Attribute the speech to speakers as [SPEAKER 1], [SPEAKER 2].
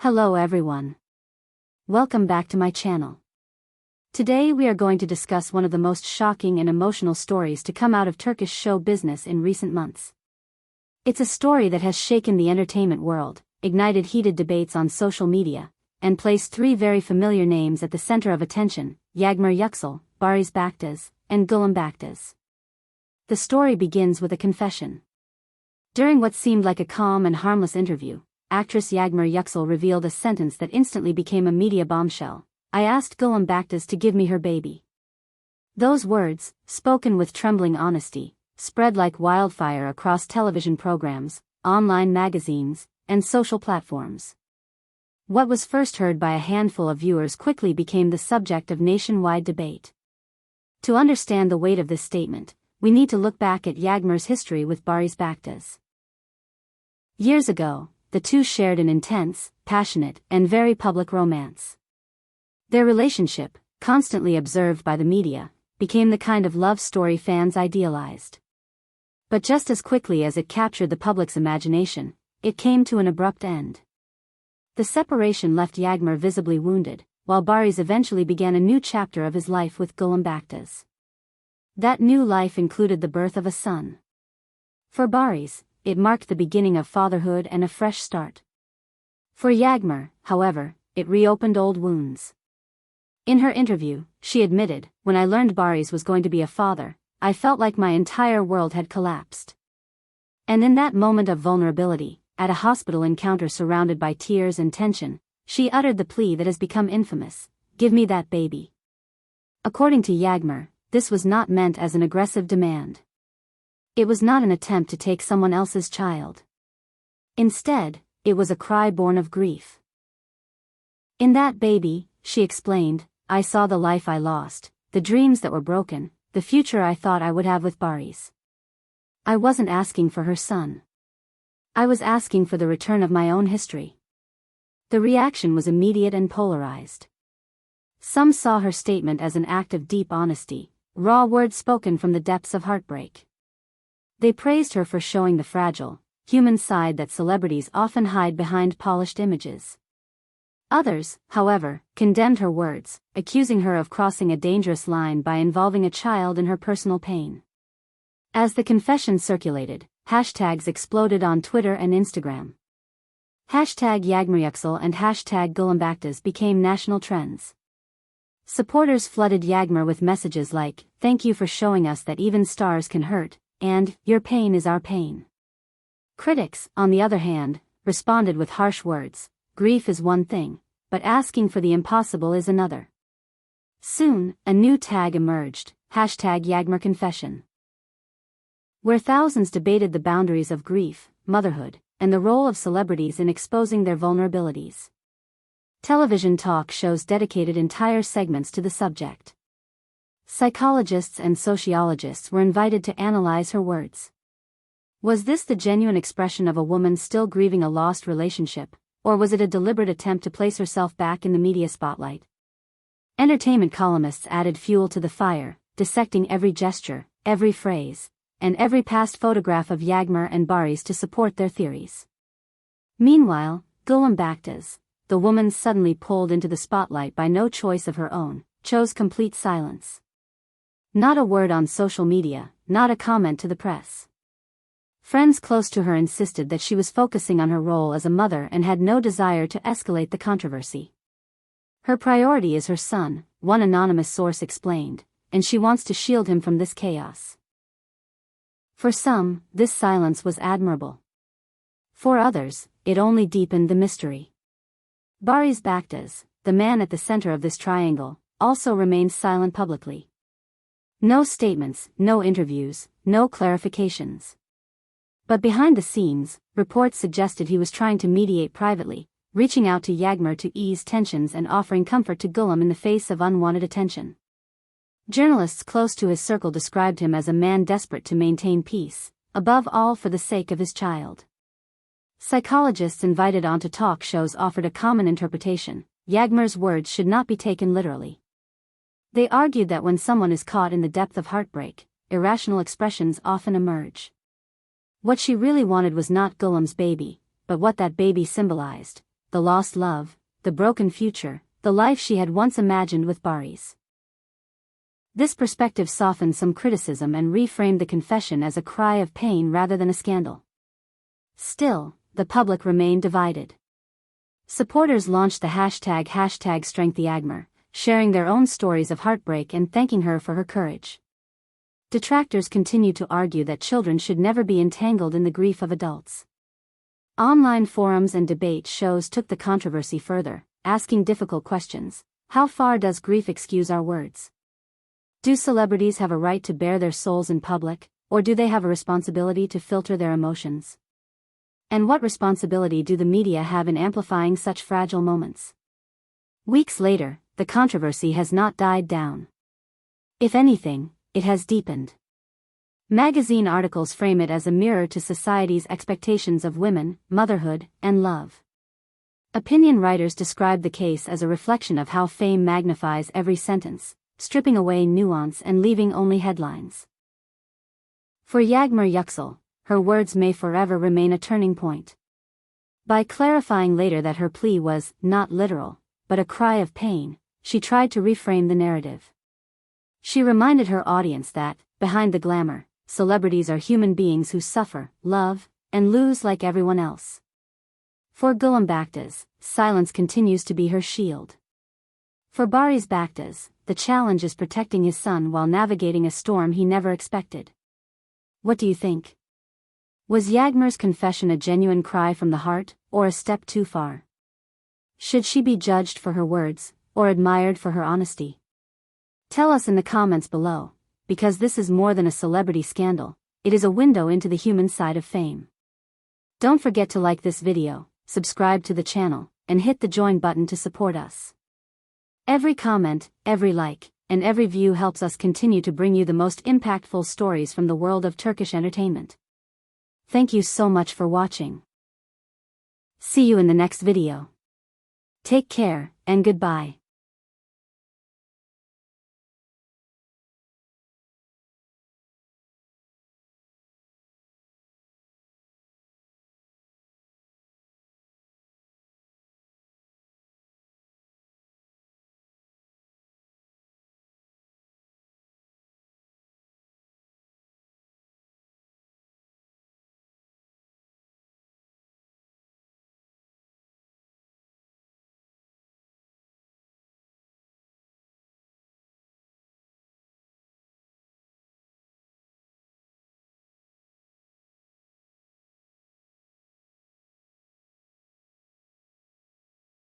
[SPEAKER 1] Hello everyone. Welcome back to my channel. Today we are going to discuss one of the most shocking and emotional stories to come out of Turkish show business in recent months. It's a story that has shaken the entertainment world, ignited heated debates on social media, and placed three very familiar names at the center of attention: Yağmur, Yüksel, Barış Baktaş, and Gülüm Baktaş. The story begins with a confession. During what seemed like a calm and harmless interview, actress Yağmur Yüksel revealed a sentence that instantly became a media bombshell: "I asked Gülüm Baktaş to give me her baby." Those words, spoken with trembling honesty, spread like wildfire across television programs, online magazines, and social platforms. What was first heard by a handful of viewers quickly became the subject of nationwide debate. To understand the weight of this statement, we need to look back at Yağmur's history with Barış Baktaş. Years ago, the two shared an intense, passionate, and very public romance. Their relationship, constantly observed by the media, became the kind of love story fans idealized. But just as quickly as it captured the public's imagination, it came to an abrupt end. The separation left Yağmur visibly wounded, while Barış eventually began a new chapter of his life with Gülüm Baktaş. That new life included the birth of a son. For Barış, it marked the beginning of fatherhood and a fresh start. For Yağmur, however, it reopened old wounds. In her interview, she admitted, "When I learned Barış was going to be a father, I felt like my entire world had collapsed." And in that moment of vulnerability, at a hospital encounter surrounded by tears and tension, she uttered the plea that has become infamous: "Give me that baby." According to Yağmur, this was not meant as an aggressive demand. It was not an attempt to take someone else's child. Instead, it was a cry born of grief. "In that baby," she explained, "I saw the life I lost, the dreams that were broken, the future I thought I would have with Barış. I wasn't asking for her son. I was asking for the return of my own history." The reaction was immediate and polarized. Some saw her statement as an act of deep honesty, raw words spoken from the depths of heartbreak. They praised her for showing the fragile, human side that celebrities often hide behind polished images. Others, however, condemned her words, accusing her of crossing a dangerous line by involving a child in her personal pain. As the confession circulated, hashtags exploded on Twitter and Instagram. Hashtag Yağmur Yüksel and hashtag Gülüm Baktaş became national trends. Supporters flooded Yağmur with messages like, "Thank you for showing us that even stars can hurt," and "Your pain is our pain." Critics, on the other hand, responded with harsh words: "Grief is one thing, but asking for the impossible is another." Soon, a new tag emerged, hashtag Yağmur Confession, where thousands debated the boundaries of grief, motherhood, and the role of celebrities in exposing their vulnerabilities. Television talk shows dedicated entire segments to the subject. Psychologists and sociologists were invited to analyze her words. Was this the genuine expression of a woman still grieving a lost relationship, or was it a deliberate attempt to place herself back in the media spotlight? Entertainment columnists added fuel to the fire, dissecting every gesture, every phrase, and every past photograph of Yağmur and Barış to support their theories. Meanwhile, Gülüm Baktaş, the woman suddenly pulled into the spotlight by no choice of her own, chose complete silence. Not a word on social media, not a comment to the press. Friends close to her insisted that she was focusing on her role as a mother and had no desire to escalate the controversy. Her priority is her son, one anonymous source explained, and she wants to shield him from this chaos. For some, this silence was admirable. For others, it only deepened the mystery. Barış Baktaş, the man at the center of this triangle, also remained silent publicly. No statements, no interviews, no clarifications. But behind the scenes, reports suggested he was trying to mediate privately, reaching out to Yağmur to ease tensions and offering comfort to Gülüm in the face of unwanted attention. Journalists close to his circle described him as a man desperate to maintain peace, above all for the sake of his child. Psychologists invited onto talk shows offered a common interpretation: Yağmur's words should not be taken literally. They argued that when someone is caught in the depth of heartbreak, irrational expressions often emerge. What she really wanted was not Gülüm's baby, but what that baby symbolized: the lost love, the broken future, the life she had once imagined with Barış. This perspective softened some criticism and reframed the confession as a cry of pain rather than a scandal. Still, the public remained divided. Supporters launched the hashtag #StrengthYağmur, sharing their own stories of heartbreak and thanking her for her courage. Detractors continued to argue that children should never be entangled in the grief of adults. Online forums and debate shows took the controversy further, asking difficult questions. How far does grief excuse our words? Do celebrities have a right to bare their souls in public, or do they have a responsibility to filter their emotions? And what responsibility do the media have in amplifying such fragile moments? Weeks later, the controversy has not died down. If anything, it has deepened. Magazine articles frame it as a mirror to society's expectations of women, motherhood, and love. Opinion writers describe the case as a reflection of how fame magnifies every sentence, stripping away nuance and leaving only headlines. For Yağmur Yüksel, her words may forever remain a turning point. By clarifying later that her plea was not literal, but a cry of pain, she tried to reframe the narrative. She reminded her audience that, behind the glamour, celebrities are human beings who suffer, love, and lose like everyone else. For Gülüm Baktaş, silence continues to be her shield. For Barış Baktaş, the challenge is protecting his son while navigating a storm he never expected. What do you think? Was Yağmur's confession a genuine cry from the heart, or a step too far? Should she be judged for her words, or admired for her honesty? Tell us in the comments below, because this is more than a celebrity scandal, it is a window into the human side of fame. Don't forget to like this video, subscribe to the channel, and hit the join button to support us. Every comment, every like, and every view helps us continue to bring you the most impactful stories from the world of Turkish entertainment. Thank you so much for watching. See you in the next video. Take care, and goodbye.